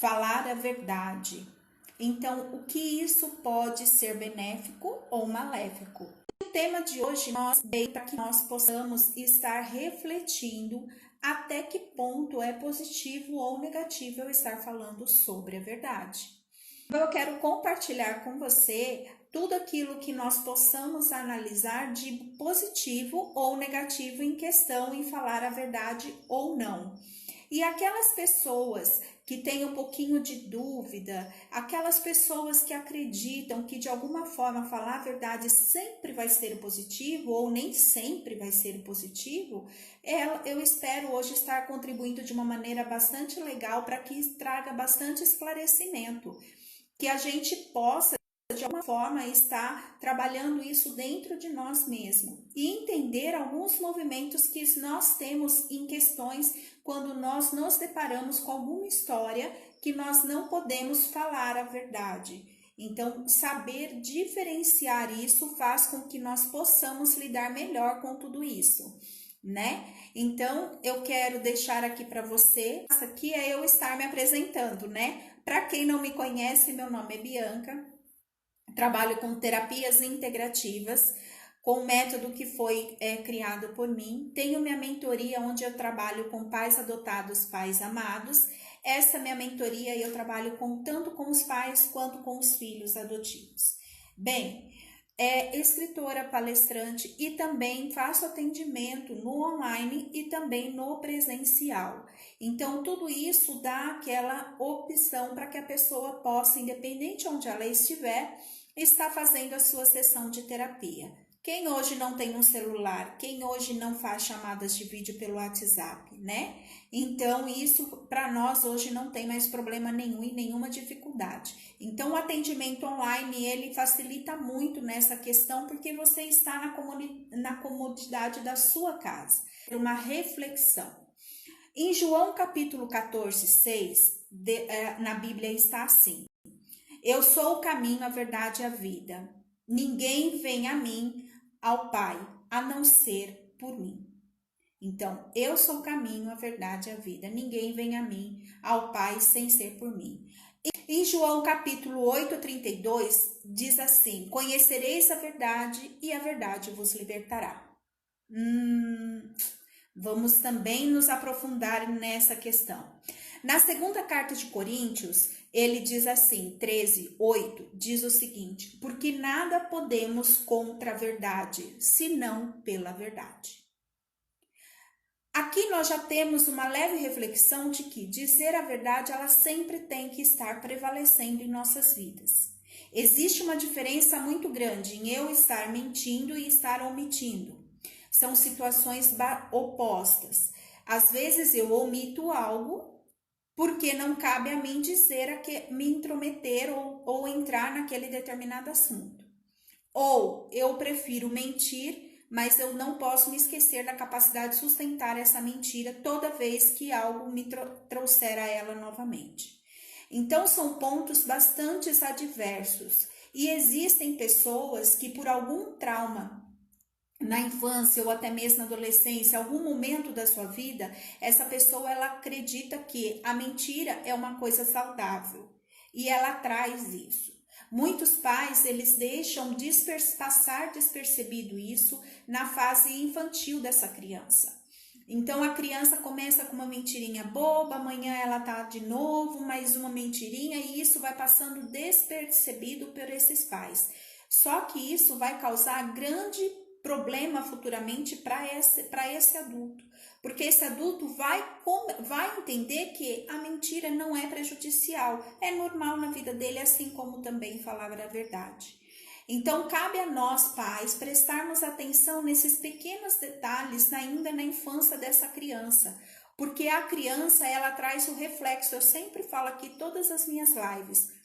falar a verdade. Então, o que isso pode ser benéfico ou maléfico? O tema de hoje nós veio para que nós possamos estar refletindo até que ponto é positivo ou negativo eu estar falando sobre a verdade. Eu quero compartilhar com você tudo aquilo que nós possamos analisar de positivo ou negativo em questão em falar a verdade ou não. E aquelas pessoas que têm um pouquinho de dúvida, aquelas pessoas que acreditam que de alguma forma falar a verdade sempre vai ser positivo ou nem sempre vai ser positivo, eu espero hoje estar contribuindo de uma maneira bastante legal para que traga bastante esclarecimento, que a gente possa de alguma forma estar trabalhando isso dentro de nós mesmos e entender alguns movimentos que nós temos em questões quando nós nos deparamos com alguma história que nós não podemos falar a verdade. Então, saber diferenciar isso faz com que nós possamos lidar melhor com tudo isso, né? Então, eu quero deixar aqui para você, aqui é eu estar me apresentando, né? Para quem não me conhece, meu nome é Bianca. Trabalho com terapias integrativas, com um método que foi criado por mim. Tenho minha mentoria, onde eu trabalho com pais adotados, pais amados. Essa minha mentoria eu trabalho tanto com os pais quanto com os filhos adotivos. Bem, escritora, palestrante e também faço atendimento no online e também no presencial. Então, tudo isso dá aquela opção para que a pessoa possa, independente de onde ela estiver, estar fazendo a sua sessão de terapia. Quem hoje não tem um celular, quem hoje não faz chamadas de vídeo pelo WhatsApp, né? Então, isso para nós hoje não tem mais problema nenhum e nenhuma dificuldade. Então, o atendimento online, ele facilita muito nessa questão, porque você está na comodidade da sua casa. Uma reflexão. Em João capítulo 14, 6, na Bíblia está assim: eu sou o caminho, a verdade e a vida. Ninguém vem a mim, ao Pai, a não ser por mim. Então, eu sou o caminho, a verdade e a vida. Ninguém vem a mim, ao Pai, sem ser por mim. Em João capítulo 8, 32, diz assim: conhecereis a verdade e a verdade vos libertará. Vamos também nos aprofundar nessa questão. Na segunda carta de Coríntios, ele diz assim, 13, 8, diz o seguinte: porque nada podemos contra a verdade, senão pela verdade. Aqui nós já temos uma leve reflexão de que dizer a verdade, ela sempre tem que estar prevalecendo em nossas vidas. Existe uma diferença muito grande em eu estar mentindo e estar omitindo. São situações opostas. Às vezes eu omito algo porque não cabe a mim dizer, me intrometer ou entrar naquele determinado assunto. Ou eu prefiro mentir, mas eu não posso me esquecer da capacidade de sustentar essa mentira toda vez que algo me trouxer a ela novamente. Então, são pontos bastante adversos. E existem pessoas que, por algum trauma na infância ou até mesmo na adolescência, algum momento da sua vida, essa pessoa ela acredita que a mentira é uma coisa saudável e ela traz isso. Muitos pais, eles deixam passar despercebido isso na fase infantil dessa criança. Então, a criança começa com uma mentirinha boba, amanhã ela tá de novo, mais uma mentirinha, e isso vai passando despercebido por esses pais. Só que isso vai causar grande problema futuramente para esse adulto, porque esse adulto vai entender que a mentira não é prejudicial, é normal na vida dele, assim como também falar a verdade. Então, cabe a nós, pais, prestarmos atenção nesses pequenos detalhes ainda na infância dessa criança, porque a criança, ela traz o reflexo. Eu sempre falo aqui todas as minhas lives,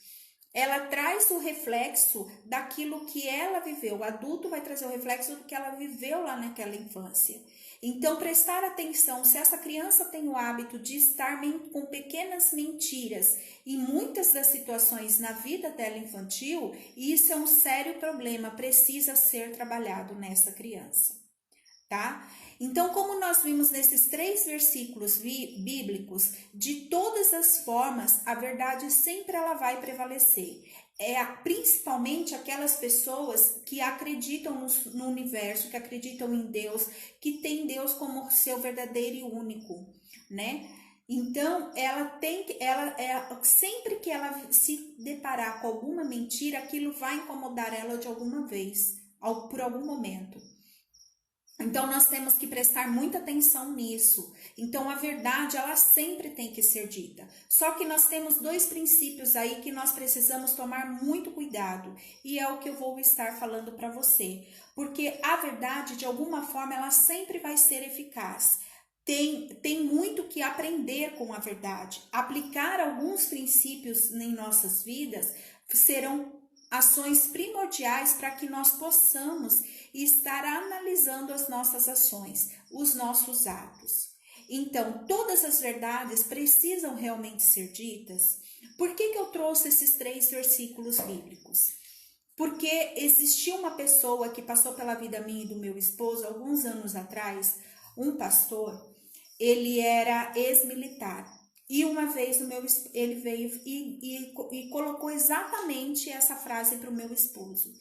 ela traz o reflexo daquilo que ela viveu. O adulto vai trazer o reflexo do que ela viveu lá naquela infância. Então, prestar atenção, se essa criança tem o hábito de estar com pequenas mentiras em muitas das situações na vida dela infantil, isso é um sério problema, precisa ser trabalhado nessa criança. tá? Então, como nós vimos nesses 3 versículos bíblicos, de todas as formas, a verdade sempre ela vai prevalecer. Principalmente aquelas pessoas que acreditam no universo, que acreditam em Deus, que tem Deus como seu verdadeiro e único, né? Então, sempre que ela se deparar com alguma mentira, aquilo vai incomodar ela de alguma vez, por algum momento. Então, nós temos que prestar muita atenção nisso. Então, a verdade, ela sempre tem que ser dita. Só que nós temos 2 princípios aí que nós precisamos tomar muito cuidado. E é o que eu vou estar falando para você. Porque a verdade, de alguma forma, ela sempre vai ser eficaz. Tem muito que aprender com a verdade. Aplicar alguns princípios em nossas vidas serão ações primordiais para que nós possamos estar analisando as nossas ações, os nossos atos. Então, todas as verdades precisam realmente ser ditas. Por que eu trouxe esses 3 versículos bíblicos? Porque existiu uma pessoa que passou pela vida minha e do meu esposo alguns anos atrás, um pastor, ele era ex-militar. E uma vez ele veio e colocou exatamente essa frase para o meu esposo.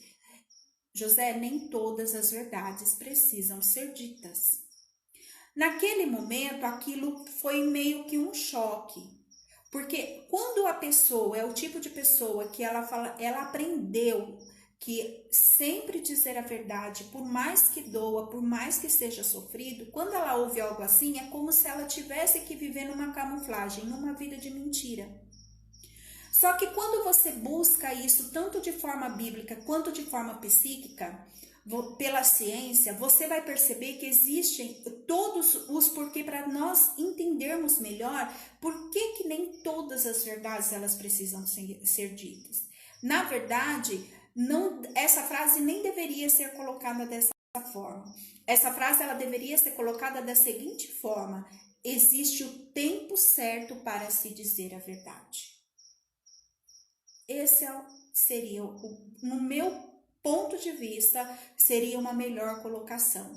José, nem todas as verdades precisam ser ditas. Naquele momento, aquilo foi meio que um choque. Porque quando a pessoa é o tipo de pessoa que ela aprendeu que sempre dizer a verdade, por mais que doa, por mais que esteja sofrido, quando ela ouve algo assim, é como se ela tivesse que viver numa camuflagem, numa vida de mentira. Só que quando você busca isso, tanto de forma bíblica quanto de forma psíquica, pela ciência, você vai perceber que existem todos os porquê para nós entendermos melhor por que nem todas as verdades elas precisam ser ditas. Na verdade, essa frase nem deveria ser colocada dessa forma. Essa frase ela deveria ser colocada da seguinte forma: existe o tempo certo para se dizer a verdade. Esse seria, no meu ponto de vista, seria uma melhor colocação.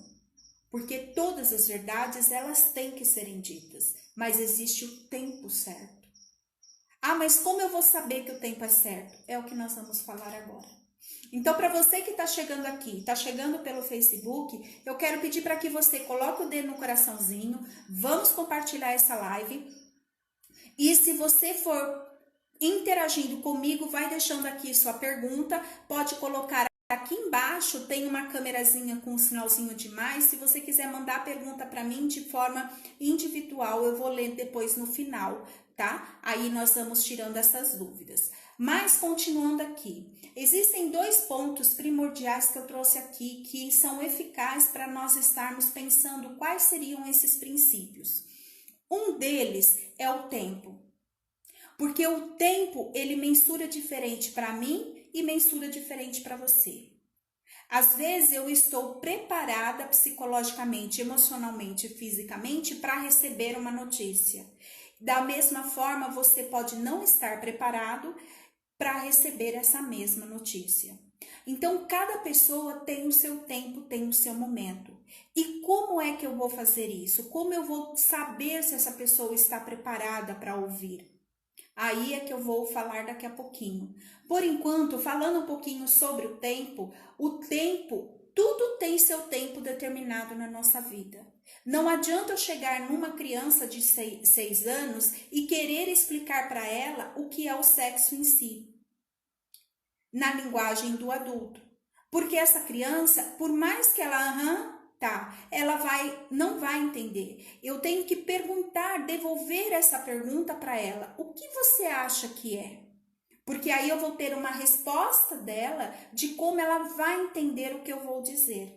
Porque todas as verdades, elas têm que serem ditas, mas existe o tempo certo. Ah, mas como eu vou saber que o tempo é certo? É o que nós vamos falar agora. Então, para você que está chegando aqui, está chegando pelo Facebook, eu quero pedir para que você coloque o dedo no coraçãozinho, vamos compartilhar essa live. E se você for interagindo comigo, vai deixando aqui sua pergunta, pode colocar aqui embaixo, tem uma câmerazinha com um sinalzinho de mais, se você quiser mandar a pergunta para mim de forma individual, eu vou ler depois no final, tá? Aí nós vamos tirando essas dúvidas. Mas continuando aqui, existem 2 pontos primordiais que eu trouxe aqui, que são eficazes para nós estarmos pensando quais seriam esses princípios. Um deles é o tempo. Porque o tempo, ele mensura diferente para mim e mensura diferente para você. Às vezes eu estou preparada psicologicamente, emocionalmente, fisicamente para receber uma notícia. Da mesma forma, você pode não estar preparado para receber essa mesma notícia. Então, cada pessoa tem o seu tempo, tem o seu momento. E como é que eu vou fazer isso? Como eu vou saber se essa pessoa está preparada para ouvir? Aí é que eu vou falar daqui a pouquinho. Por enquanto, falando um pouquinho sobre o tempo, tudo tem seu tempo determinado na nossa vida. Não adianta eu chegar numa criança de 6 anos e querer explicar para ela o que é o sexo em si, na linguagem do adulto. Porque essa criança, por mais que ela ela não vai entender. Eu tenho que perguntar, devolver essa pergunta para ela. O que você acha que é? Porque aí eu vou ter uma resposta dela de como ela vai entender o que eu vou dizer.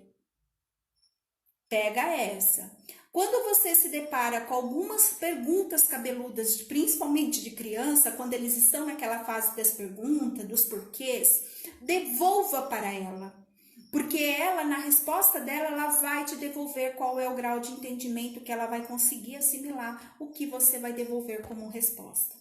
Pega essa. Quando você se depara com algumas perguntas cabeludas, principalmente de criança, quando eles estão naquela fase das perguntas, dos porquês, devolva para ela. Porque ela, na resposta dela, ela vai te devolver qual é o grau de entendimento que ela vai conseguir assimilar o que você vai devolver como resposta.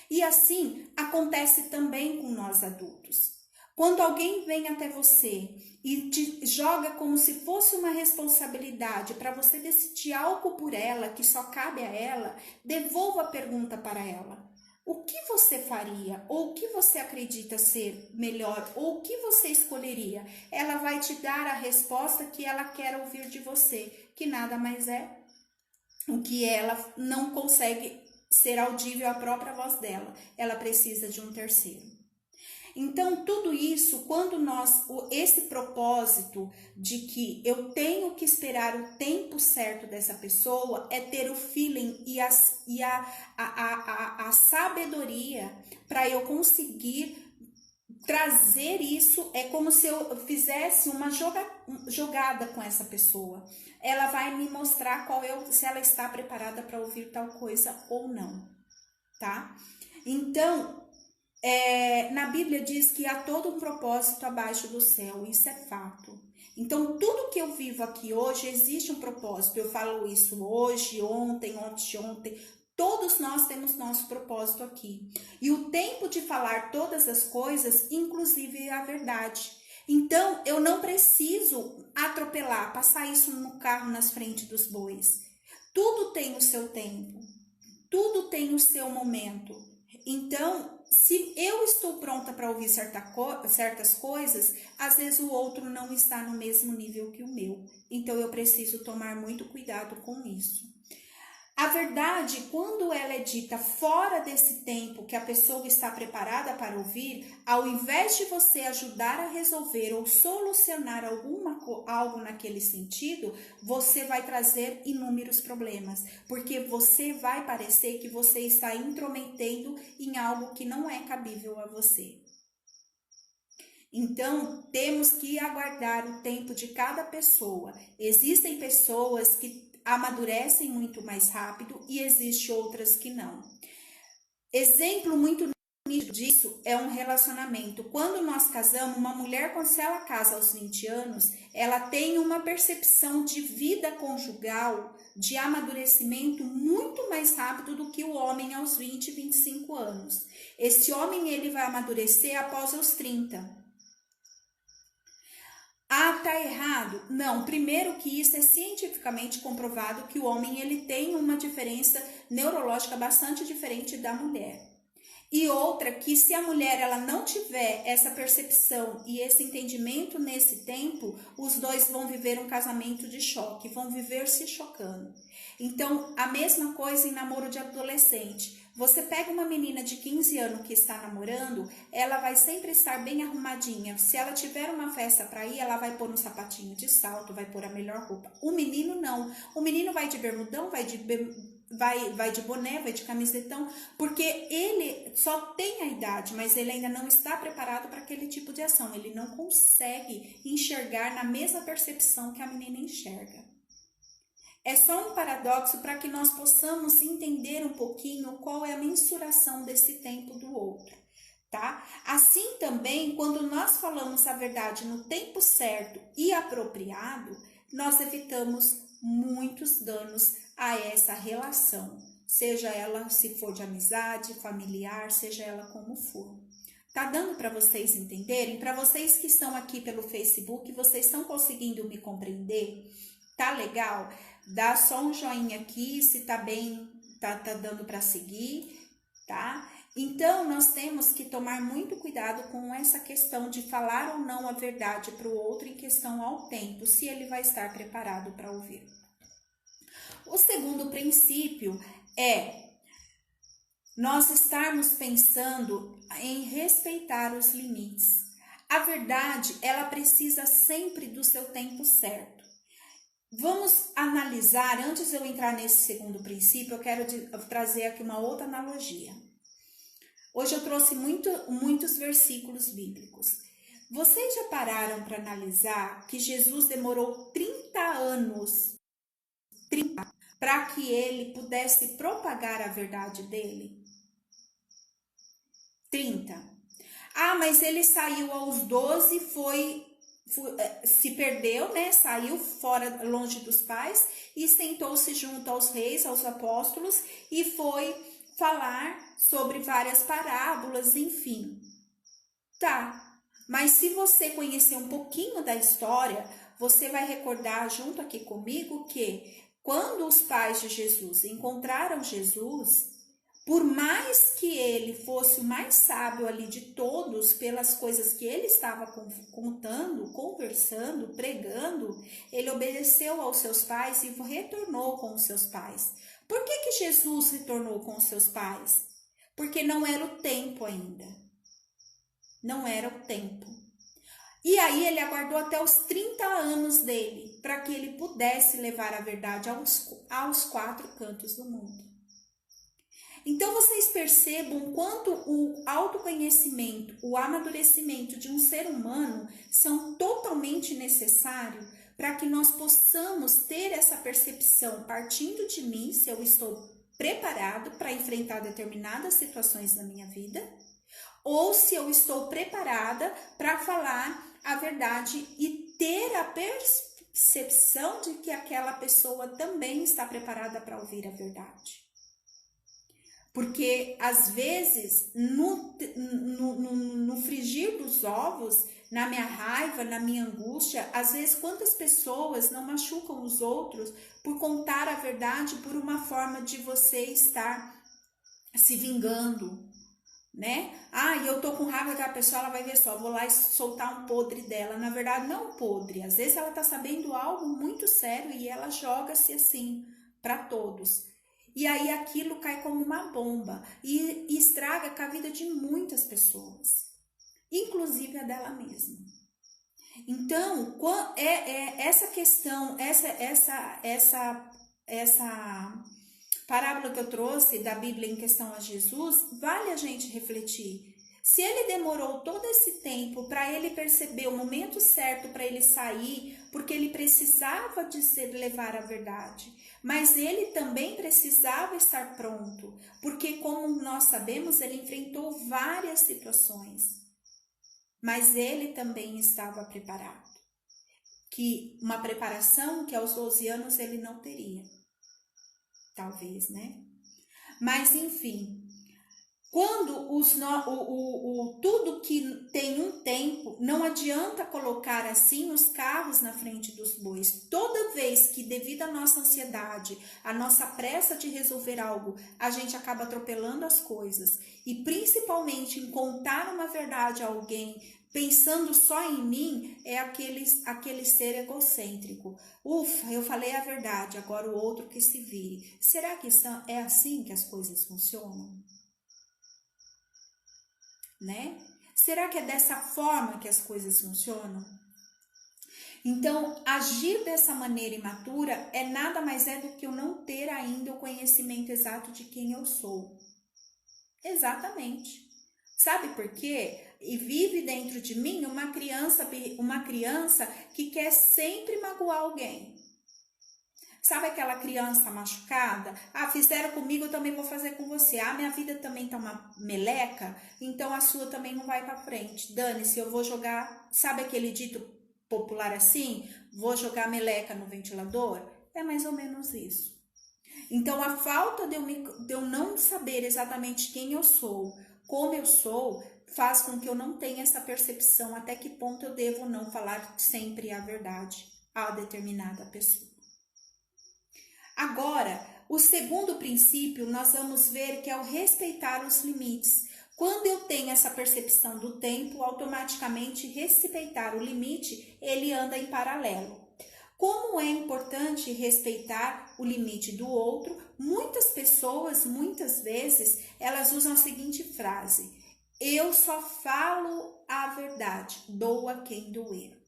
E assim acontece também com nós adultos. Quando alguém vem até você e te joga como se fosse uma responsabilidade para você decidir algo por ela, que só cabe a ela, devolva a pergunta para ela. O que você faria? Ou o que você acredita ser melhor? Ou o que você escolheria? Ela vai te dar a resposta que ela quer ouvir de você, que nada mais é o que ela não consegue ser audível à própria voz dela. Ela precisa de um terceiro. Então, tudo isso, quando esse propósito de que eu tenho que esperar o tempo certo dessa pessoa, é ter o feeling e a sabedoria para eu conseguir trazer isso. É como se eu fizesse uma jogada com essa pessoa. Ela vai me mostrar se ela está preparada para ouvir tal coisa ou não, tá? Então, na Bíblia diz que há todo um propósito abaixo do céu, isso é fato. Então, tudo que eu vivo aqui hoje, existe um propósito. Eu falo isso hoje, ontem, todos nós temos nosso propósito aqui. E o tempo de falar todas as coisas, inclusive a verdade. Então, eu não preciso atropelar, passar isso no carro nas frente dos bois. Tudo tem o seu tempo, tudo tem o seu momento. Então, se eu estou pronta para ouvir certas coisas, às vezes o outro não está no mesmo nível que o meu. Então, eu preciso tomar muito cuidado com isso. A verdade, quando ela é dita fora desse tempo que a pessoa está preparada para ouvir, ao invés de você ajudar a resolver ou solucionar algo naquele sentido, você vai trazer inúmeros problemas, porque você vai parecer que você está intrometendo em algo que não é cabível a você. Então, temos que aguardar o tempo de cada pessoa. Existem pessoas que amadurecem muito mais rápido e existem outras que não. Exemplo muito nítido disso é um relacionamento. Quando nós casamos, uma mulher, se ela casa aos 20 anos, ela tem uma percepção de vida conjugal, de amadurecimento muito mais rápido do que o homem aos 20, 25 anos. Esse homem, ele vai amadurecer após os 30. Ah, tá errado? Não, primeiro que isso é cientificamente comprovado que o homem ele tem uma diferença neurológica bastante diferente da mulher. E outra, que se a mulher ela não tiver essa percepção e esse entendimento nesse tempo, os dois vão viver um casamento de choque, vão viver se chocando. Então, a mesma coisa em namoro de adolescente. Você pega uma menina de 15 anos que está namorando, ela vai sempre estar bem arrumadinha. Se ela tiver uma festa para ir, ela vai pôr um sapatinho de salto, vai pôr a melhor roupa. O menino não. O menino vai de bermudão, vai de boné, vai de camisetão, porque ele só tem a idade, mas ele ainda não está preparado para aquele tipo de ação. Ele não consegue enxergar na mesma percepção que a menina enxerga. É só um paradoxo para que nós possamos entender um pouquinho qual é a mensuração desse tempo do outro, tá? Assim também, quando nós falamos a verdade no tempo certo e apropriado, nós evitamos muitos danos a essa relação, seja ela se for de amizade, familiar, seja ela como for. Tá dando para vocês entenderem? Para vocês que estão aqui pelo Facebook, vocês estão conseguindo me compreender? Tá legal? Dá só um joinha aqui, se tá bem, tá dando para seguir, tá? Então, nós temos que tomar muito cuidado com essa questão de falar ou não a verdade para o outro em questão ao tempo, se ele vai estar preparado para ouvir. O segundo princípio é nós estarmos pensando em respeitar os limites. A verdade, ela precisa sempre do seu tempo certo. Vamos analisar, antes de eu entrar nesse segundo princípio, eu quero trazer aqui uma outra analogia. Hoje eu trouxe muitos versículos bíblicos. Vocês já pararam para analisar que Jesus demorou 30 anos para que ele pudesse propagar a verdade dele? 30. Ah, mas ele saiu aos 12, se perdeu, né? Saiu fora, longe dos pais e sentou-se junto aos reis, aos apóstolos e foi falar sobre várias parábolas, enfim. Tá, Mas se você conhecer um pouquinho da história, você vai recordar junto aqui comigo que quando os pais de Jesus encontraram Jesus, por mais que ele fosse o mais sábio ali de todos, pelas coisas que ele estava contando, conversando, pregando, ele obedeceu aos seus pais e retornou com os seus pais. Por que Jesus retornou com os seus pais? Porque não era o tempo ainda. Não era o tempo. E aí ele aguardou até os 30 anos dele, para que ele pudesse levar a verdade aos quatro cantos do mundo. Então vocês percebam quanto o autoconhecimento, o amadurecimento de um ser humano são totalmente necessários para que nós possamos ter essa percepção partindo de mim, se eu estou preparado para enfrentar determinadas situações na minha vida, ou se eu estou preparada para falar a verdade e ter a percepção de que aquela pessoa também está preparada para ouvir a verdade. Porque, às vezes, no frigir dos ovos, na minha raiva, na minha angústia, às vezes, quantas pessoas não machucam os outros por contar a verdade, por uma forma de você estar se vingando, né? E eu tô com raiva daquela pessoa, ela vai ver só, vou lá e soltar um podre dela. Na verdade, não um podre. Às vezes, ela tá sabendo algo muito sério e ela joga-se assim para todos. E aí aquilo cai como uma bomba e estraga com a vida de muitas pessoas, inclusive a dela mesma. Então, essa questão, essa parábola que eu trouxe da Bíblia em questão a Jesus, vale a gente refletir. Se ele demorou todo esse tempo para ele perceber o momento certo para ele sair, porque ele precisava de levar a verdade, mas ele também precisava estar pronto, porque como nós sabemos, ele enfrentou várias situações, mas ele também estava preparado, que uma preparação que aos 12 anos ele não teria, talvez, né? Mas enfim, quando tudo que tem um tempo, não adianta colocar assim os carros na frente dos bois. Toda vez que, devido à nossa ansiedade, à nossa pressa de resolver algo, a gente acaba atropelando as coisas, e principalmente em contar uma verdade a alguém, pensando só em mim, é aquele ser egocêntrico. Ufa, eu falei a verdade, agora o outro que se vire. Será que é assim que as coisas funcionam? Né? Será que é dessa forma que as coisas funcionam? Então, agir dessa maneira imatura é nada mais do que eu não ter ainda o conhecimento exato de quem eu sou. Exatamente. Sabe por quê? E vive dentro de mim uma criança que quer sempre magoar alguém. Sabe aquela criança machucada? Fizeram comigo, eu também vou fazer com você. Minha vida também tá uma meleca, então a sua também não vai pra frente. Dane-se, eu vou jogar... Sabe aquele dito popular assim? Vou jogar meleca no ventilador? É mais ou menos isso. Então, a falta de eu não saber exatamente quem eu sou, como eu sou, faz com que eu não tenha essa percepção até que ponto eu devo não falar sempre a verdade a determinada pessoa. Agora, o segundo princípio, nós vamos ver que é o respeitar os limites. Quando eu tenho essa percepção do tempo, automaticamente respeitar o limite, ele anda em paralelo. Como é importante respeitar o limite do outro, muitas pessoas, muitas vezes, elas usam a seguinte frase: eu só falo a verdade, doa quem doer.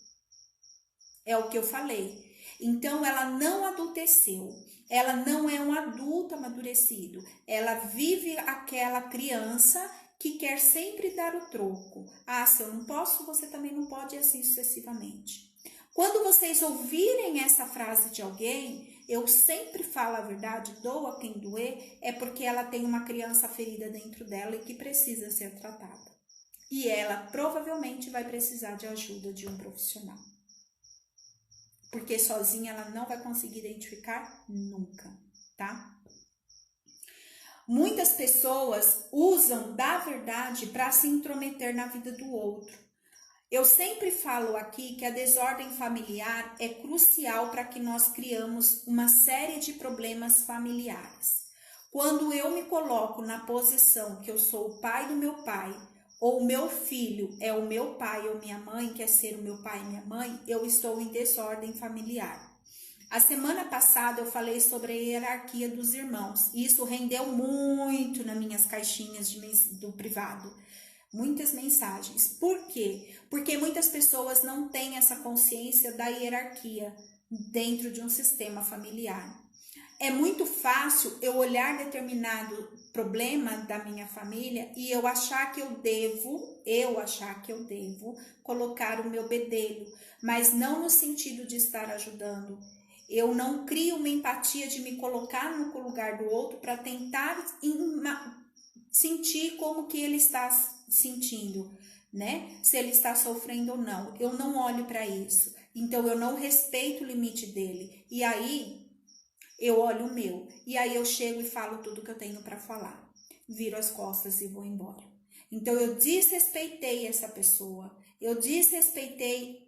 É o que eu falei. Então, ela não adulteceu. Ela não é um adulto amadurecido. Ela vive aquela criança que quer sempre dar o troco. Se eu não posso, você também não pode, e assim sucessivamente. Quando vocês ouvirem essa frase de alguém, eu sempre falo a verdade, doa quem doer, é porque ela tem uma criança ferida dentro dela e que precisa ser tratada. E ela provavelmente vai precisar de ajuda de um profissional. Porque sozinha ela não vai conseguir identificar nunca, tá? Muitas pessoas usam da verdade para se intrometer na vida do outro. Eu sempre falo aqui que a desordem familiar é crucial para que nós criamos uma série de problemas familiares. Quando eu me coloco na posição que eu sou o pai do meu pai, ou o meu filho é o meu pai ou minha mãe, quer ser o meu pai e minha mãe, eu estou em desordem familiar. A semana passada eu falei sobre a hierarquia dos irmãos. E isso rendeu muito nas minhas caixinhas do privado. Muitas mensagens. Por quê? Porque muitas pessoas não têm essa consciência da hierarquia dentro de um sistema familiar. É muito fácil eu olhar determinado problema da minha família e eu achar que eu devo colocar o meu bedelho, mas não no sentido de estar ajudando. Eu não crio uma empatia de me colocar no lugar do outro para tentar sentir como que ele está sentindo, né? Se ele está sofrendo ou não. Eu não olho para isso. Então eu não respeito o limite dele. E aí eu olho o meu. E aí eu chego e falo tudo que eu tenho para falar. Viro as costas e vou embora. Então eu desrespeitei essa pessoa. Eu desrespeitei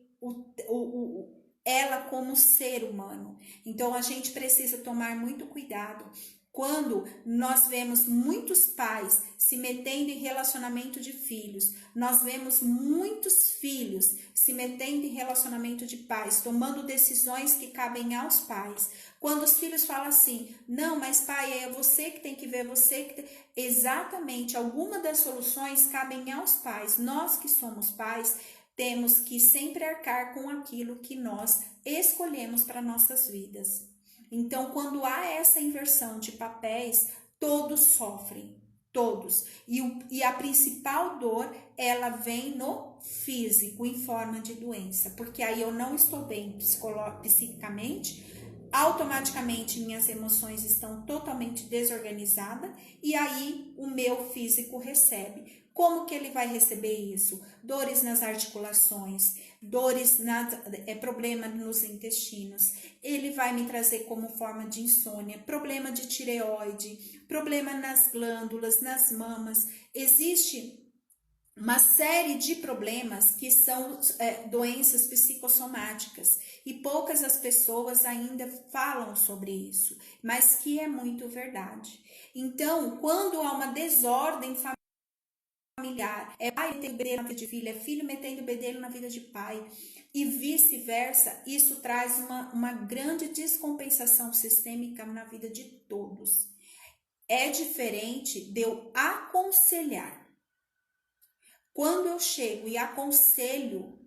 ela como ser humano. Então a gente precisa tomar muito cuidado quando nós vemos muitos pais se metendo em relacionamento de filhos, nós vemos muitos filhos se metendo em relacionamento de pais, tomando decisões que cabem aos pais. Quando os filhos falam assim, não, mas pai, é você que tem que ver, você que tem... Exatamente, alguma das soluções cabem aos pais. Nós que somos pais, temos que sempre arcar com aquilo que nós escolhemos para nossas vidas. Então, quando há essa inversão de papéis, todos sofrem, todos. E a principal dor, ela vem no físico, em forma de doença. Porque aí eu não estou bem psiquicamente, automaticamente minhas emoções estão totalmente desorganizadas e aí o meu físico recebe. Como que ele vai receber isso? Dores nas articulações, problema nos intestinos. Ele vai me trazer como forma de insônia, problema de tireoide, problema nas glândulas, nas mamas. Existe uma série de problemas que são doenças psicossomáticas e poucas as pessoas ainda falam sobre isso, mas que é muito verdade. Então, quando há uma desordem familiar, é pai metendo bedelho na vida de filho, é filho metendo bedelho na vida de pai e vice-versa, isso traz uma grande descompensação sistêmica na vida de todos. É diferente de eu aconselhar. Quando eu chego e aconselho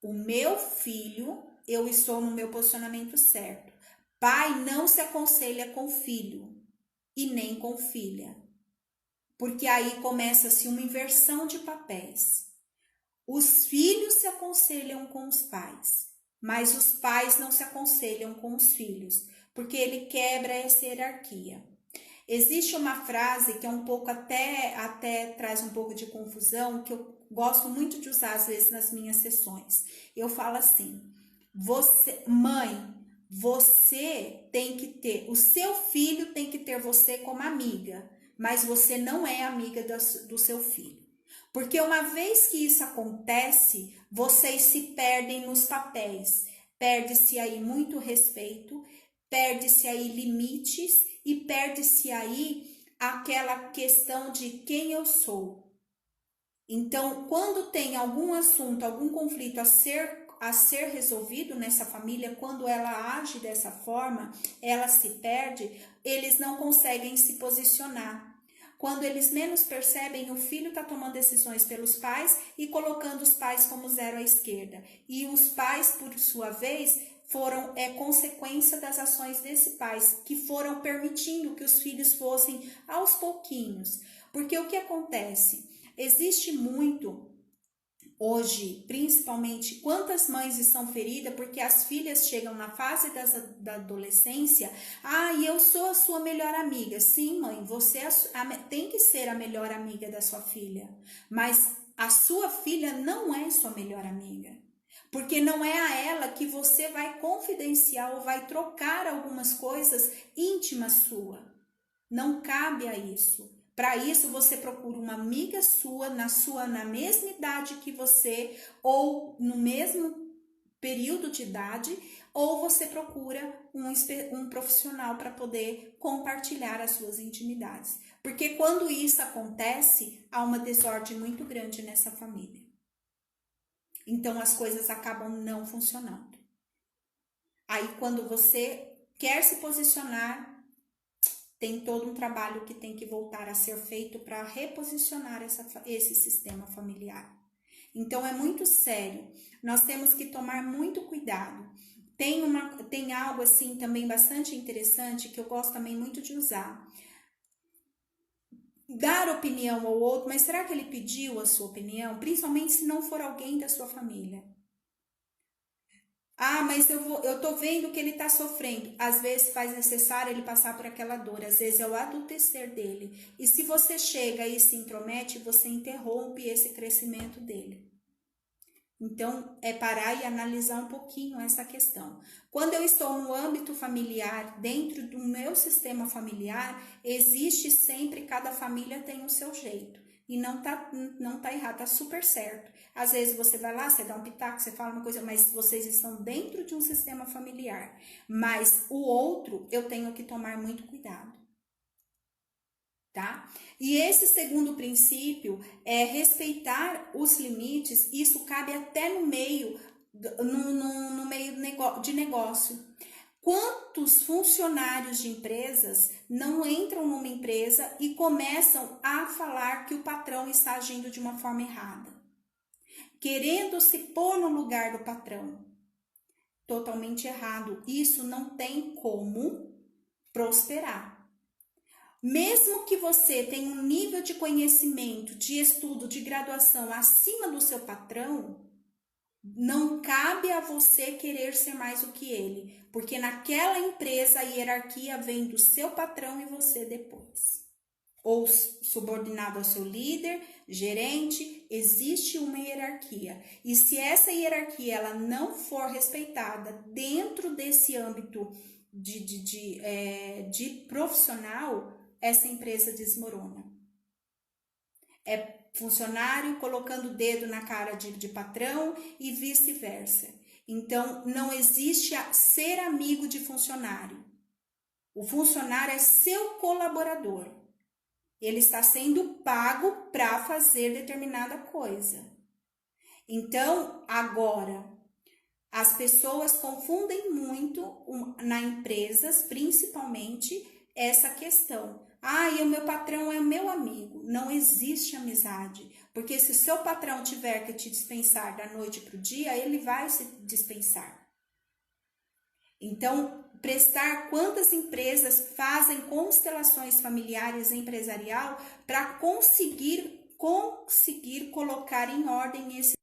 o meu filho, eu estou no meu posicionamento certo. Pai não se aconselha com filho e nem com filha, porque aí começa-se uma inversão de papéis. Os filhos se aconselham com os pais, mas os pais não se aconselham com os filhos, porque ele quebra essa hierarquia. Existe uma frase que é um pouco até traz um pouco de confusão, que eu gosto muito de usar às vezes nas minhas sessões. Eu falo assim: mãe, você tem que ter, o seu filho tem que ter você como amiga, mas você não é amiga do seu filho. Porque uma vez que isso acontece, vocês se perdem nos papéis. Perde-se aí muito respeito, perde-se aí limites e perde-se aí aquela questão de quem eu sou. Então, quando tem algum assunto, algum conflito a ser resolvido nessa família, quando ela age dessa forma, ela se perde, eles não conseguem se posicionar. Quando eles menos percebem, o filho está tomando decisões pelos pais e colocando os pais como zero à esquerda. E os pais, por sua vez, foram consequência das ações desse pais, que foram permitindo que os filhos fossem aos pouquinhos. Porque o que acontece? Existe muito hoje, principalmente, quantas mães estão feridas porque as filhas chegam na fase da adolescência. E eu sou a sua melhor amiga. Sim, mãe, você tem que ser a melhor amiga da sua filha, mas a sua filha não é sua melhor amiga. Porque não é a ela que você vai confidenciar ou vai trocar algumas coisas íntimas sua. Não cabe a isso. Para isso, você procura uma amiga sua, na mesma idade que você, ou no mesmo período de idade, ou você procura um profissional para poder compartilhar as suas intimidades. Porque quando isso acontece, há uma desordem muito grande nessa família. Então, as coisas acabam não funcionando. Aí, quando você quer se posicionar, tem todo um trabalho que tem que voltar a ser feito para reposicionar esse sistema familiar. Então, é muito sério. Nós temos que tomar muito cuidado. Tem algo assim também bastante interessante que eu gosto também muito de usar. Dar opinião ao outro, mas será que ele pediu a sua opinião? Principalmente se não for alguém da sua família. Ah, mas eu tô vendo que ele tá sofrendo. Às vezes faz necessário ele passar por aquela dor, às vezes é o adultecer dele. E se você chega e se intromete, você interrompe esse crescimento dele. Então, é parar e analisar um pouquinho essa questão. Quando eu estou no âmbito familiar, dentro do meu sistema familiar, existe sempre, cada família tem o seu jeito. E não tá errado, tá super certo. Às vezes você vai lá, você dá um pitaco, você fala uma coisa, mas vocês estão dentro de um sistema familiar. Mas o outro, eu tenho que tomar muito cuidado. Tá? E esse segundo princípio é respeitar os limites. Isso cabe até no meio de negócio. Quantos funcionários de empresas não entram numa empresa e começam a falar que o patrão está agindo de uma forma errada, querendo se pôr no lugar do patrão? Totalmente errado. Isso não tem como prosperar. Mesmo que você tenha um nível de conhecimento, de estudo, de graduação acima do seu patrão, não cabe a você querer ser mais do que ele, porque naquela empresa a hierarquia vem do seu patrão e você depois. Ou subordinado ao seu líder, gerente, existe uma hierarquia. E se essa hierarquia ela não for respeitada dentro desse âmbito de profissional, essa empresa desmorona. É funcionário colocando o dedo na cara de patrão e vice-versa. Então, não existe ser amigo de funcionário. O funcionário é seu colaborador. Ele está sendo pago para fazer determinada coisa. Então, agora, as pessoas confundem muito nas empresas, principalmente, essa questão. E o meu patrão é meu amigo. Não existe amizade. Porque se o seu patrão tiver que te dispensar da noite para o dia, ele vai se dispensar. Então, quantas empresas fazem constelações familiares e empresarial para conseguir colocar em ordem esse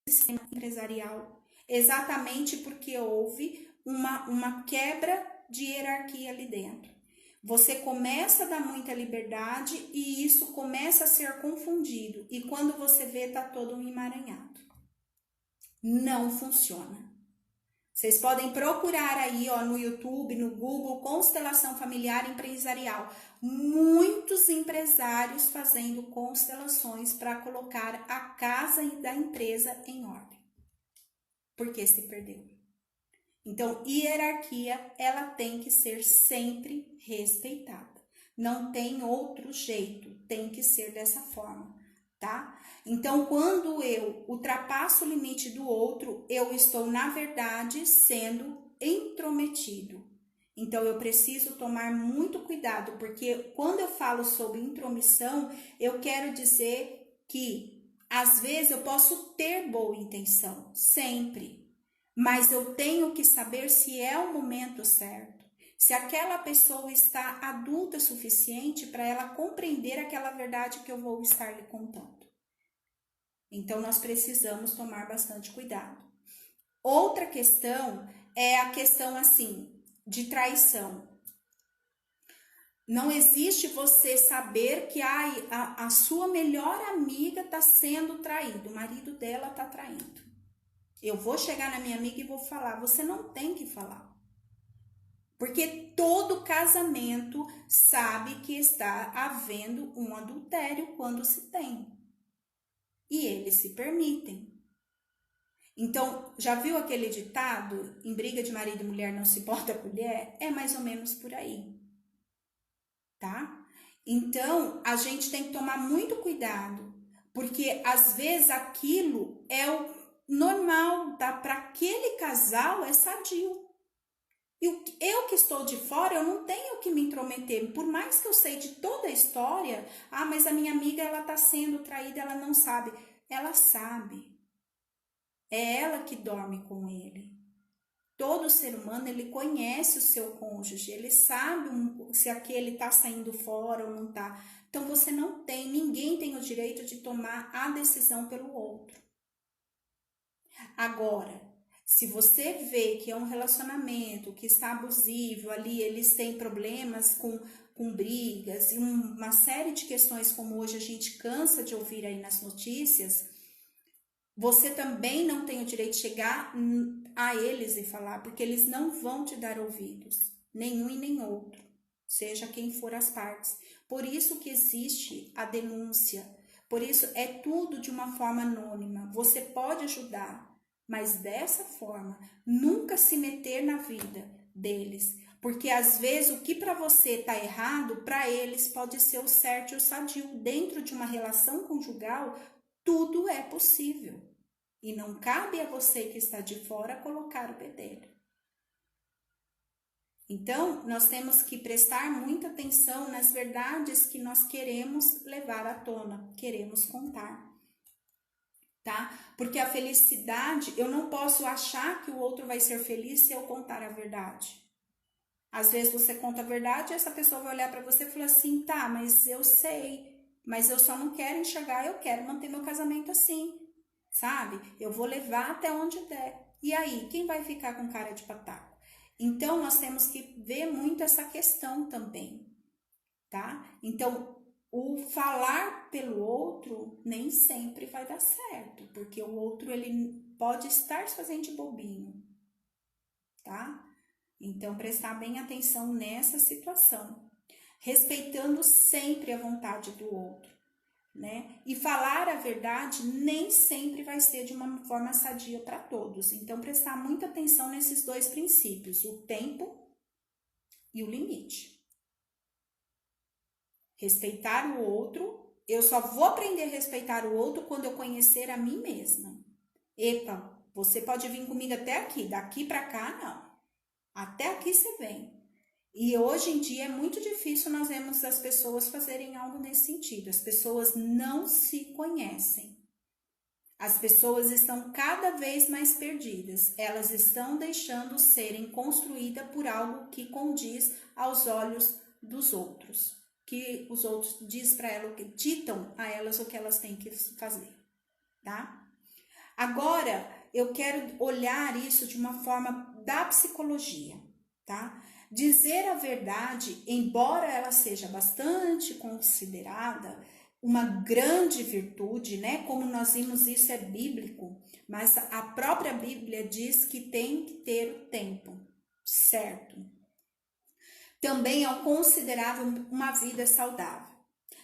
sistema empresarial? Exatamente porque houve uma quebra de hierarquia ali dentro. Você começa a dar muita liberdade e isso começa a ser confundido. E quando você vê, tá todo um emaranhado. Não funciona. Vocês podem procurar aí no YouTube, no Google, constelação familiar empresarial. Muitos empresários fazendo constelações para colocar a casa da empresa em ordem. Porque se perdeu. Então, hierarquia, ela tem que ser sempre respeitada. Não tem outro jeito, tem que ser dessa forma, tá? Então, quando eu ultrapasso o limite do outro, eu estou, na verdade, sendo intrometido. Então, eu preciso tomar muito cuidado, porque quando eu falo sobre intromissão, eu quero dizer que, às vezes, eu posso ter boa intenção, sempre. Mas eu tenho que saber se é o momento certo, se aquela pessoa está adulta o suficiente para ela compreender aquela verdade que eu vou estar lhe contando. Então, nós precisamos tomar bastante cuidado. Outra questão é a questão, assim, de traição. Não existe você saber que a sua melhor amiga está sendo traída, o marido dela está traindo. Eu vou chegar na minha amiga e vou falar. Você não tem que falar. Porque todo casamento sabe que está havendo um adultério quando se tem. E eles se permitem. Então, já viu aquele ditado, em briga de marido e mulher não se bota a colher? É mais ou menos por aí, tá? Então, a gente tem que tomar muito cuidado, porque às vezes aquilo é o normal, para aquele casal é sadio. Eu que estou de fora, eu não tenho que me intrometer, por mais que eu sei de toda a história, mas a minha amiga ela está sendo traída, ela não sabe. Ela sabe. É ela que dorme com ele. Todo ser humano, ele conhece o seu cônjuge, ele sabe se aquele está saindo fora ou não está. Então, você não tem, ninguém tem o direito de tomar a decisão pelo outro. Agora, se você vê que é um relacionamento que está abusivo, ali eles têm problemas com brigas e uma série de questões como hoje a gente cansa de ouvir aí nas notícias, você também não tem o direito de chegar a eles e falar, porque eles não vão te dar ouvidos, nenhum e nem outro, seja quem for as partes. Por isso que existe a denúncia, por isso é tudo de uma forma anônima. Você pode ajudar, mas dessa forma, nunca se meter na vida deles, porque às vezes o que para você está errado, para eles pode ser o certo e o sadio. Dentro de uma relação conjugal, tudo é possível. E não cabe a você que está de fora colocar o bedelho. Então, nós temos que prestar muita atenção nas verdades que nós queremos levar à tona, queremos contar. Tá? Porque a felicidade, eu não posso achar que o outro vai ser feliz se eu contar a verdade. Às vezes você conta a verdade e essa pessoa vai olhar para você e falar assim, tá, mas eu sei, mas eu só não quero enxergar, eu quero manter meu casamento assim, sabe? Eu vou levar até onde der. E aí, quem vai ficar com cara de pataco? Então, nós temos que ver muito essa questão também, tá? Então, o falar pelo outro nem sempre vai dar certo, porque o outro ele pode estar se fazendo de bobinho, tá? Então, prestar bem atenção nessa situação, respeitando sempre a vontade do outro, né? E falar a verdade nem sempre vai ser de uma forma sadia para todos. Então, prestar muita atenção nesses dois princípios, o tempo e o limite. Respeitar o outro, eu só vou aprender a respeitar o outro quando eu conhecer a mim mesma. Epa, você pode vir comigo até aqui, daqui para cá não. Até aqui você vem. E hoje em dia é muito difícil nós vemos as pessoas fazerem algo nesse sentido. As pessoas não se conhecem. As pessoas estão cada vez mais perdidas. Elas estão deixando serem construídas por algo que condiz aos olhos dos outros. Que os outros diz para elas, que ditam a elas o que elas têm que fazer, tá? Agora, eu quero olhar isso de uma forma da psicologia, tá? Dizer a verdade, embora ela seja bastante considerada uma grande virtude, né? Como nós vimos, isso é bíblico, mas a própria Bíblia diz que tem que ter o tempo, certo? Também é considerável uma vida saudável.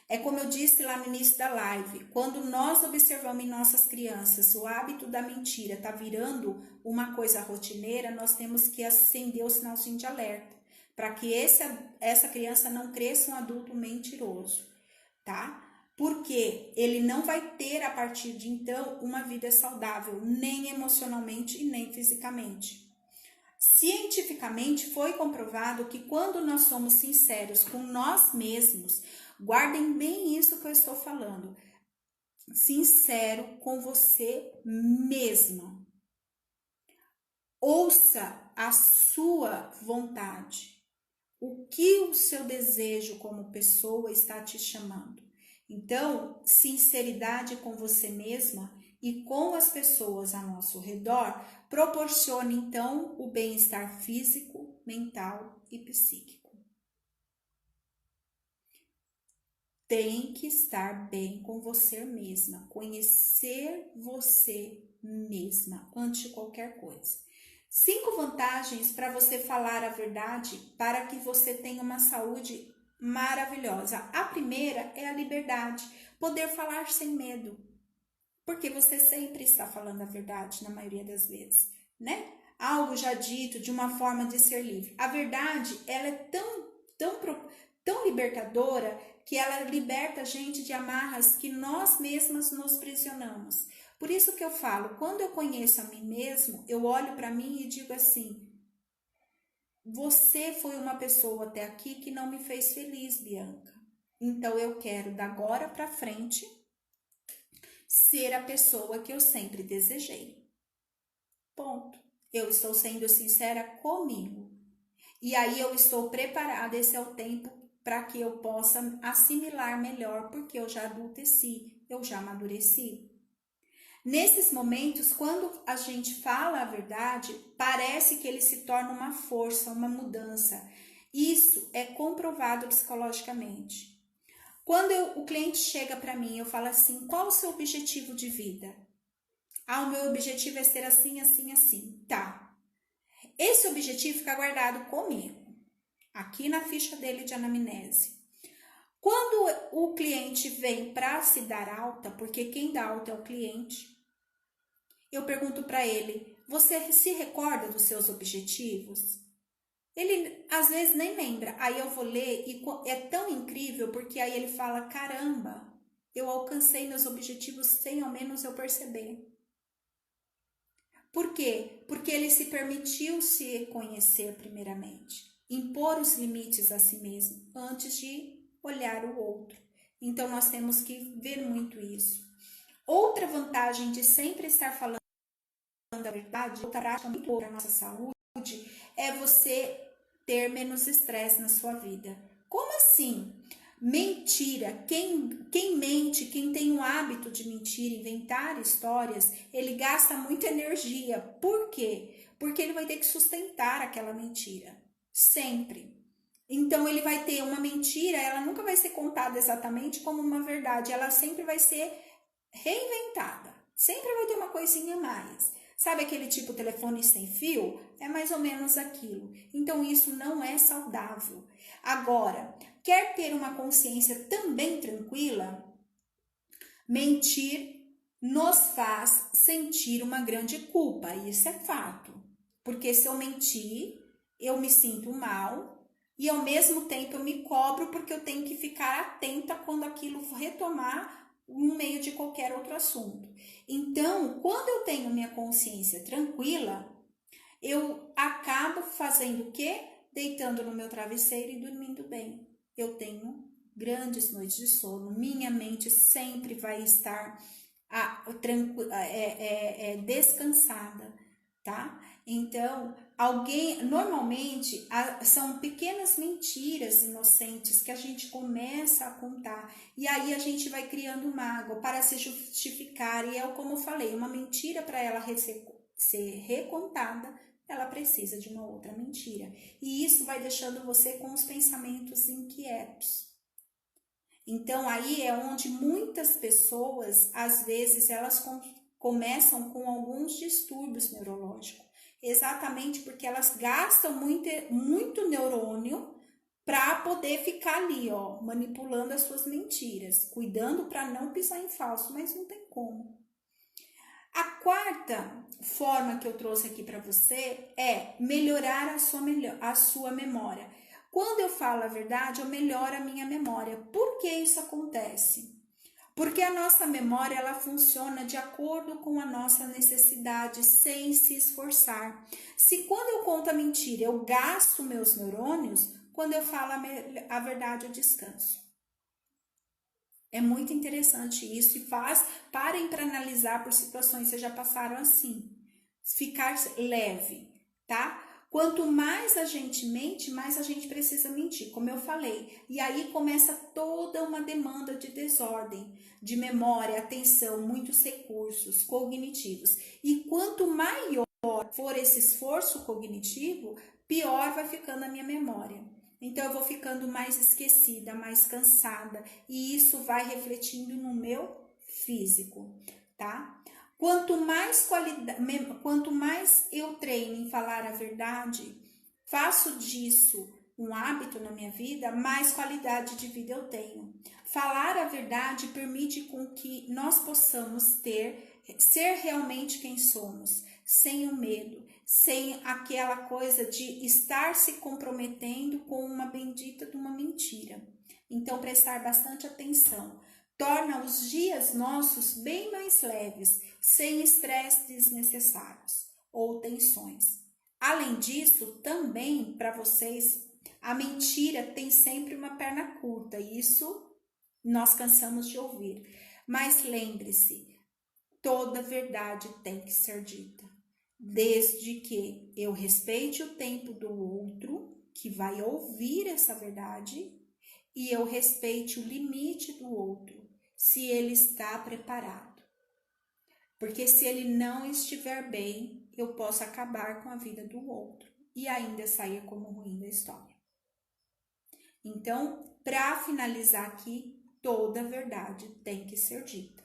É como eu disse lá no início da live, quando nós observamos em nossas crianças o hábito da mentira está virando uma coisa rotineira, nós temos que acender o sinalzinho de alerta, para que essa criança não cresça um adulto mentiroso, tá? Porque ele não vai ter a partir de então uma vida saudável, nem emocionalmente e nem fisicamente. Cientificamente foi comprovado que quando nós somos sinceros com nós mesmos, guardem bem isso que eu estou falando, sincero com você mesmo. Ouça a sua vontade, o que o seu desejo como pessoa está te chamando. Então, sinceridade com você mesma e com as pessoas ao nosso redor proporciona então o bem-estar físico, mental e psíquico. Tem que estar bem com você mesma, conhecer você mesma antes de qualquer coisa. 5 vantagens para você falar a verdade para que você tenha uma saúde maravilhosa. A primeira é a liberdade, poder falar sem medo, porque você sempre está falando a verdade na maioria das vezes, né? Algo já dito de uma forma de ser livre. A verdade, ela é tão libertadora que ela liberta a gente de amarras que nós mesmas nos prisionamos. Por isso que eu falo, quando eu conheço a mim mesmo, eu olho para mim e digo assim: você foi uma pessoa até aqui que não me fez feliz, Bianca. Então eu quero, da agora para frente, ser a pessoa que eu sempre desejei. Ponto. Eu estou sendo sincera comigo. E aí eu estou preparada, esse é o tempo para que eu possa assimilar melhor, porque eu já adulteci, eu já amadureci. Nesses momentos, quando a gente fala a verdade, parece que ele se torna uma força, uma mudança. Isso é comprovado psicologicamente. Quando o cliente chega para mim, eu falo assim: qual o seu objetivo de vida? Ah, o meu objetivo é ser assim, assim, assim. Tá. Esse objetivo fica guardado comigo, aqui na ficha dele de anamnese. Quando o cliente vem para se dar alta, porque quem dá alta é o cliente, eu pergunto para ele: você se recorda dos seus objetivos? Ele às vezes nem lembra. Aí eu vou ler e é tão incrível, porque aí ele fala: caramba, eu alcancei meus objetivos sem ao menos eu perceber. Por quê? Porque ele se permitiu se conhecer primeiramente, impor os limites a si mesmo antes de olhar o outro. Então nós temos que ver muito isso. Outra vantagem de sempre estar falando a verdade, outra prática muito boa para a nossa saúde, é você ter menos estresse na sua vida. Como assim? Mentira. Quem mente, quem tem o hábito de mentir, inventar histórias, ele gasta muita energia. Por quê? Porque ele vai ter que sustentar aquela mentira. Sempre. Então ele vai ter uma mentira, ela nunca vai ser contada exatamente como uma verdade, ela sempre vai ser reinventada. Sempre vai ter uma coisinha a mais. Sabe aquele tipo telefone sem fio? É mais ou menos aquilo. Então isso não é saudável. Agora, quer ter uma consciência também tranquila? Mentir nos faz sentir uma grande culpa, isso é fato. Porque se eu mentir, eu me sinto mal e ao mesmo tempo eu me cobro porque eu tenho que ficar atenta quando aquilo retomar no meio de qualquer outro assunto. Então, quando eu tenho minha consciência tranquila, eu acabo fazendo o quê? Deitando no meu travesseiro e dormindo bem. Eu tenho grandes noites de sono, minha mente sempre vai estar descansada, tá? Então, normalmente, são pequenas mentiras inocentes que a gente começa a contar, e aí a gente vai criando mágoa para se justificar, e como eu falei, uma mentira para ela ser recontada, ela precisa de uma outra mentira, e isso vai deixando você com os pensamentos inquietos. Então, aí é onde muitas pessoas, às vezes, elas começam com alguns distúrbios neurológicos, exatamente porque elas gastam muito neurônio para poder ficar ali, ó, manipulando as suas mentiras, cuidando para não pisar em falso, mas não tem como. A quarta forma que eu trouxe aqui para você é melhorar a sua memória. Quando eu falo a verdade, eu melhoro a minha memória. Por que isso acontece? Porque a nossa memória, ela funciona de acordo com a nossa necessidade, sem se esforçar. Se quando eu conto a mentira, eu gasto meus neurônios, quando eu falo a verdade, eu descanso. É muito interessante isso e parem para analisar por situações que já passaram assim. Ficar leve, tá? Quanto mais a gente mente, mais a gente precisa mentir, como eu falei. E aí começa toda uma demanda de desordem, de memória, atenção, muitos recursos cognitivos. E quanto maior for esse esforço cognitivo, pior vai ficando a minha memória. Então eu vou ficando mais esquecida, mais cansada, e isso vai refletindo no meu físico, tá? Quanto mais eu treino em falar a verdade, faço disso um hábito na minha vida, mais qualidade de vida eu tenho. Falar a verdade permite com que nós possamos ser realmente quem somos, sem o medo, sem aquela coisa de estar se comprometendo com uma bendita de uma mentira. Então, prestar bastante atenção torna os dias nossos bem mais leves, sem estresse desnecessários ou tensões. Além disso, também para vocês, a mentira tem sempre uma perna curta, isso nós cansamos de ouvir. Mas lembre-se, toda verdade tem que ser dita, desde que eu respeite o tempo do outro que vai ouvir essa verdade e eu respeite o limite do outro, se ele está preparado. Porque se ele não estiver bem, eu posso acabar com a vida do outro e ainda sair como ruim da história. Então, para finalizar aqui, toda verdade tem que ser dita.